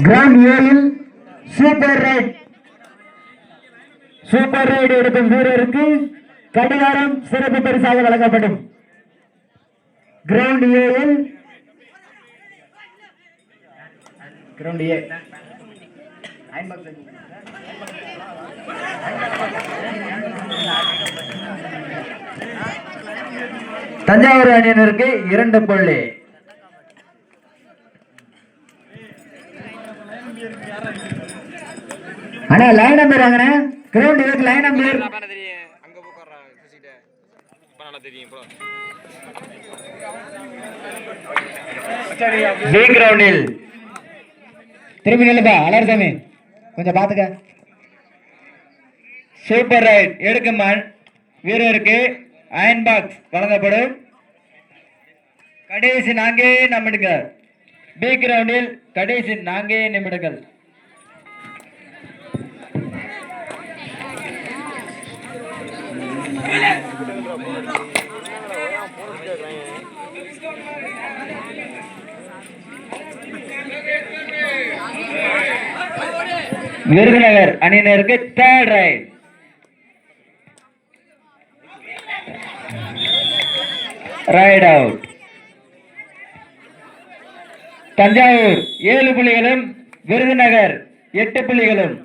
Ground ஏழில் super right எடுக்கும் வீரருக்கு கடிகாரம் சிறப்பு பரிசாக வழங்கப்படும். கிரவுண்ட் ஏழில் தஞ்சாவூர் அணியினருக்கு 2 புள்ளி. அண்ணா லைன் நம்பர் வாங்கண்ணே. கிரவுண்ட் இருக்கு லைன் நம்பர். பி கிரவுண்டில் திரும்பி நில்லுப்பா அலர்சாமி, கொஞ்சம் பாத்துக்க. சூப்பர் ரைட் எடுக்கும் வீரருக்கு அயன் பாக்ஸ் வழங்கப்படும். கடைசி 4 நிமிடங்கள். பி கிரவுண்டில் கடைசி 4 நிமிடங்கள். விருதுநகர் அணியினருக்கு 3rd right. Right out. Thanjavur 7 புள்ளிகளும் விருதுநகர் 8 புள்ளிகளும்.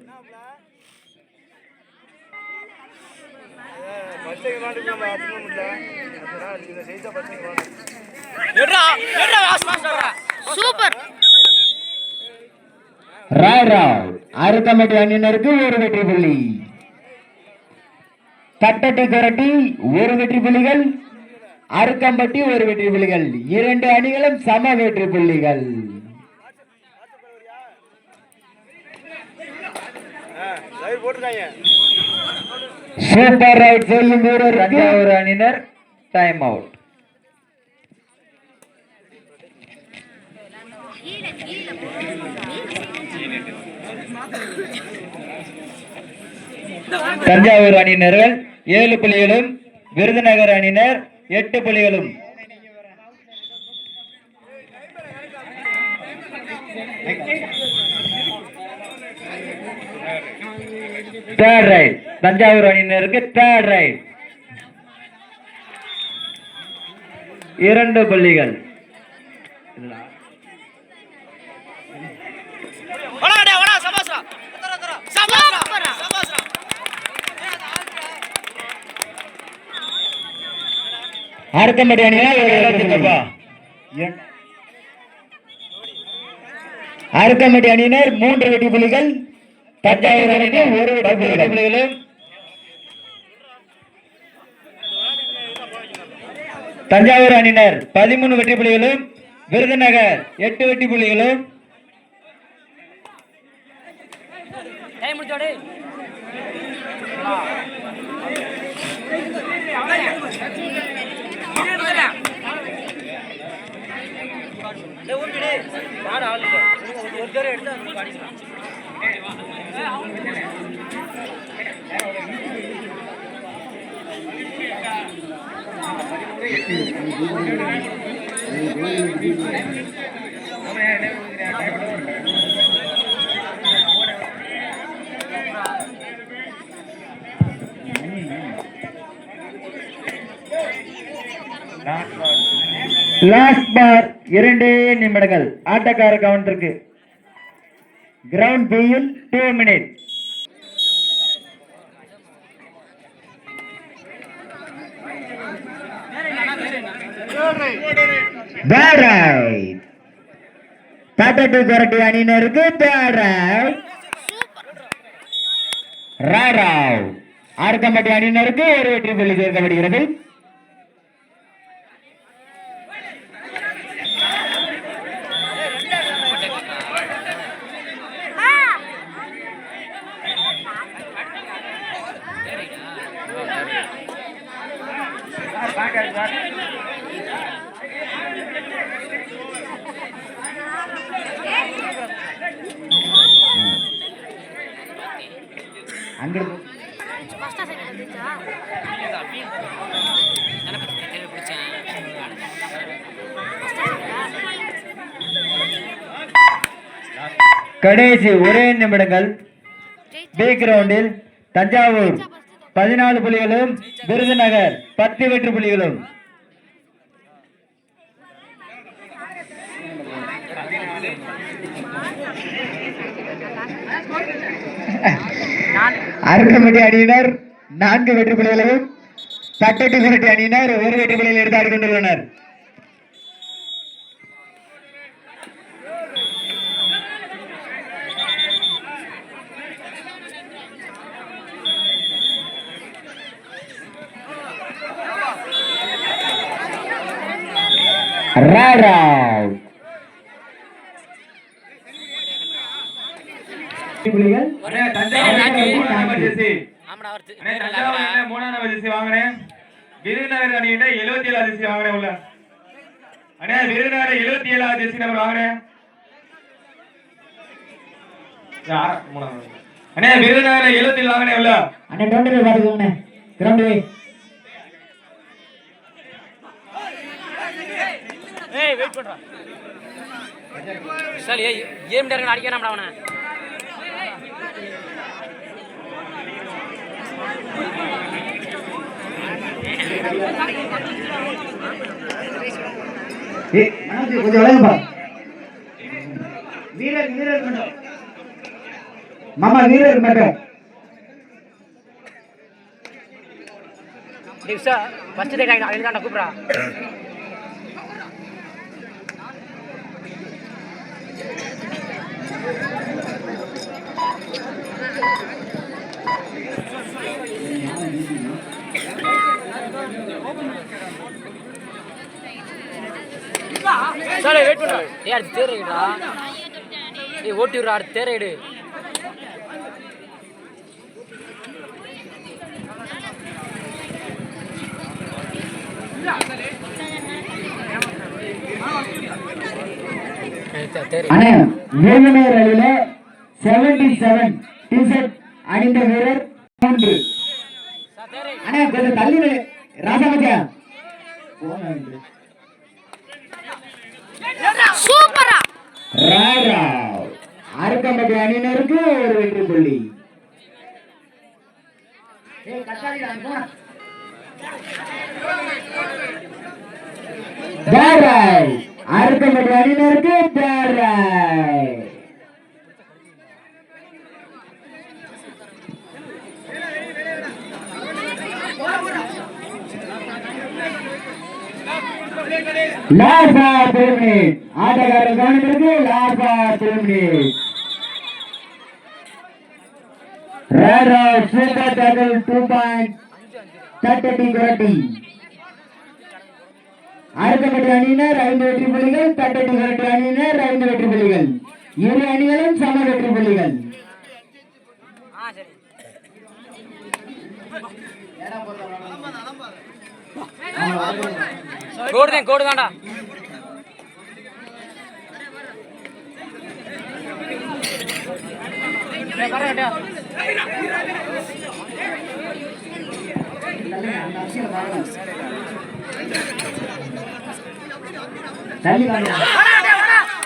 அருக்கம்பட்டி அணியினருக்கு 1 வெற்றி புள்ளி. தட்டட்டி கொரட்டி 1 வெற்றி புள்ளிகள். அருக்கம்பட்டி 1 வெற்றி புள்ளிகள். 2 அணிகளும் சம வெற்றி புள்ளிகள். சூப்பர் ரைட் செய்யும் வீரர் தஞ்சாவூர் அணியினர் டைம் அவுட். தஞ்சாவூர் அணியினர்கள் 7 புள்ளிகளும் விருதுநகர் அணியினர் 8 புள்ளிகளும். தேர்ட் ரைட் தஞ்சாவூர் அணியினருக்கு 3rd ரைட் 2 புள்ளிகள். அருக்கம்பட்டி அணியினர் அருக்கம்பட்டி அணியினர் 3 வெற்றி புள்ளிகள். தஞ்சாவூர் அணியினர் 1 வெற்றி புள்ளிகளும். தஞ்சாவூர் அணியினர் 13 வெற்றி புள்ளிகளும் விருதுநகர் 8 வெற்றி புள்ளிகளும். லாஸ்ட் பார் 2 நிமிடங்கள். ஆட்டக்கார கவுண்டருக்கு. கிரவுண்ட் பியில் 2 மினிட்ஸ். தட்டட்டி கொரட்டி அணியினருக்கு 3rd ரைட். ஆர்கம்பட்டி அணியினருக்கு 1 வெற்றி புள்ளி சேர்க்கப்படுகிறது. அங்க கடைசி ஒரே நிமிடங்கள். பி கிரவுண்டில் தஞ்சாவூர் 14 புள்ளிகளும் விருதுநகர் 10 வெற்றி புள்ளிகளும். அருகம்பட்டி அணியினர் 4 வெற்றி புள்ளிகளையும் தட்டட்டி விரட்டி அணியினர் 1 வெற்றி புள்ளிகள் எடுத்து ஆடிக்கொண்டுள்ளனர். விருதுநகர் அணியிட்ட 77 ஜெர்சி வாங்கினேன் உள்ள அண்ணே. விருதுநகர் 77 ஜெர்சி நம்பர் வாங்கினேன் அண்ணே. விருதுநகர் 77 வாங்கினேன் உள்ள அண்ணே. டோண்டே பாத்துக்கோங்க கிரவுண்ட். ஏய் வெயிட் பண்றா சரி. ஏம் டர்கன் அடிக்கறாம்டா அவன. ஏய் மனோஜ் கொஞ்சம் விலகு பா. வீரர் மட்டும் மாமா வீரர் மட்டும். டிப்ஸா ஃபர்ஸ்ட் டே டாக்டர் அங்க கூப்டா. சரி வெயிட் பண்றா. ஏய் அது தேரைடா. ஏய் ஓட்டிடுறா அது தேரைடு. அண்ணே விருதுநகர் அணியில 77 டி-ஷர்ட் அணிந்த வீரர் 3. அண்ணே கொஞ்சம் தள்ளி ராஜாமச்சா. சூப்பரா ராரா அருகம்பட்டி அணியினருக்கு 1 வெற்றி புள்ளி. அருகம்பட்டி அணியினருக்கு ஆட்டக்காரர் கவனத்திற்கு லாபா திருமணி. சூப்பர் டாக்கிள் 2 பாயிண்ட் தட்டட்டி குரட்டி. அருகம்பட்டி அணியினர் 5 வெற்றி புள்ளிகள். தட்டட்டி குரட்டி அணியினர் 5 வெற்றி புள்ளிகள். இரு அணிகளும் சம வெற்றி புள்ளிகள். கோடு தான்டா.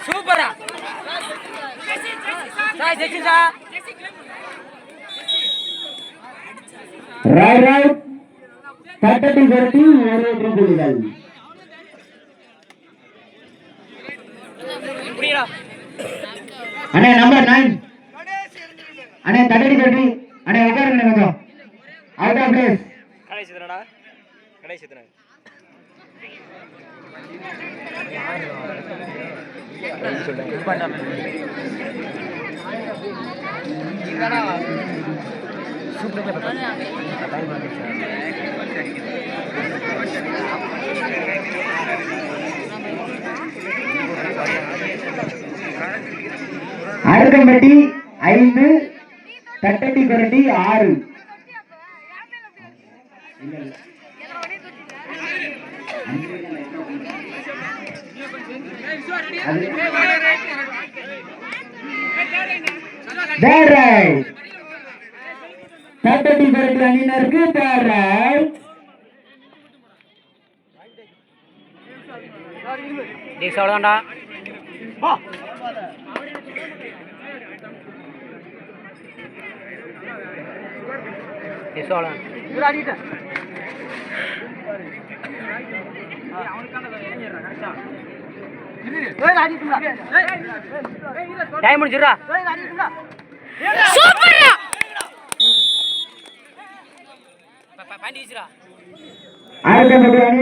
சூப்பரா தட்டட்டி குரட்டி 1 வெற்றி புள்ளிகள். அண்ணே நம்பர் 9 அண்ணே தட்டட்டி குரட்டி. அண்ணே உட்காருங்க கொஞ்சம். Out of place. கடைசி தினடா. அருகம்பட்டி 5 தட்டட்டி குரட்டி 6. தட்டட்டி குரட்டி அணியினருக்கு அவ்வளோதான்டா. சோழன் டைம் முடிச்சிடுறா பாண்டி வீசுறா அடுத்த அணி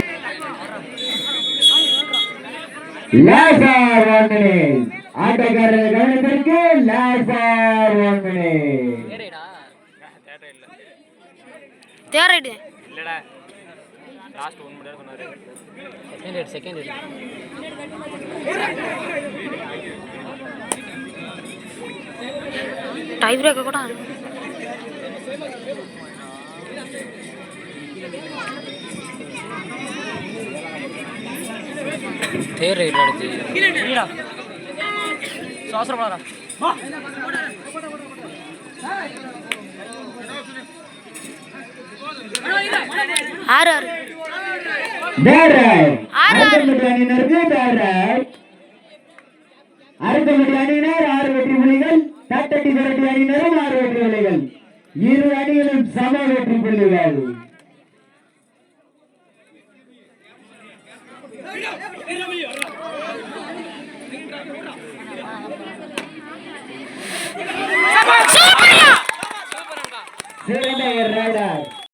லாஸ்ட் ஃபார் 1 மினிட். ஆட்டக்காரர் கவனத்திற்கு லாஸ்ட் ஃபார் 1 மினிட். தேரைடா தேரைடு இல்லடா லாஸ்ட் 1 மினிட் சொன்னாரு செகண்ட் ரேட் டை பிரேக் கூட தேர் ரைட் அடுத்து இல்லடா சாஸ்திரமாடா 6 தேர் ரைட். அடுத்த அணியினருக்கு தேர் ரைட். அடுத்த அணியினர் 6 வெற்றி புள்ளிகள். தட்டட்டி விரட்டி அணியினரும் 6 வெற்றி புள்ளிகள். இரு அணிகளும் சம வெற்றி புள்ளிகள். சிறந்த ரைடர்